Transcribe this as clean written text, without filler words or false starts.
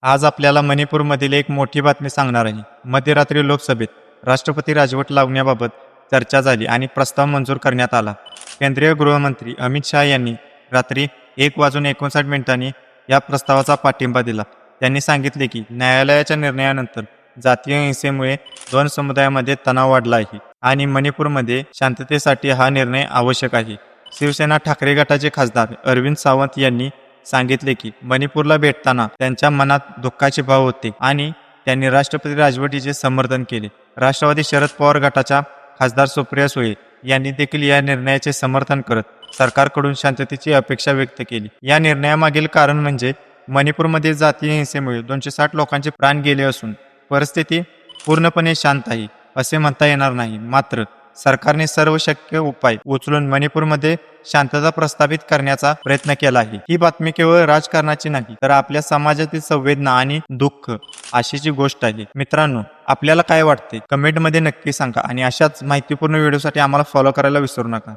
आज आपल्याला मणिपूरमधील एक मोठी बातमी सांगणार आहे. मध्यरात्री लोकसभेत राष्ट्रपती राजवट लावण्याबाबत चर्चा झाली आणि प्रस्ताव मंजूर करण्यात आला. केंद्रीय गृहमंत्री अमित शहा यांनी रात्री 1:59 या प्रस्तावाचा पाठिंबा दिला. त्यांनी सांगितले की न्यायालयाच्या निर्णयानंतर जातीय हिंसेमुळे दोन समुदायामध्ये तणाव वाढला आहे आणि मणिपूरमध्ये शांततेसाठी हा निर्णय आवश्यक आहे. शिवसेना ठाकरे गटाचे खासदार अरविंद सावंत यांनी सांगितले की मणिपूरला भेटताना त्यांच्या मनात दुःखाचे भाव होते आणि त्यांनी राष्ट्रपती राजवटीचे समर्थन केले. राष्ट्रवादी शरद पवार गटाच्या खासदार सुप्रिया सुळे यांनी देखील या निर्णयाचे समर्थन करत सरकारकडून शांततेची अपेक्षा व्यक्त केली. या निर्णयामागील कारण म्हणजे मणिपूरमध्ये जातीय हिंसेमुळे 260 लोकांचे प्राण गेले असून परिस्थिती पूर्णपणे शांत आहे असे म्हणता येणार नाही. मात्र सरकारने सर्व शक्य उपाय उचलून मणिपूरमध्ये शांतता प्रस्थापित करण्याचा प्रयत्न केला आहे. ही बातमी केवळ राजकारणाची नाही तर आपल्या समाजातील संवेदना आणि दुःख आशेची गोष्ट आहे. मित्रांनो, आपल्याला काय वाटते कमेंटमध्ये नक्की सांगा आणि अशाच माहितीपूर्ण व्हिडिओसाठी आम्हाला फॉलो करायला विसरू नका.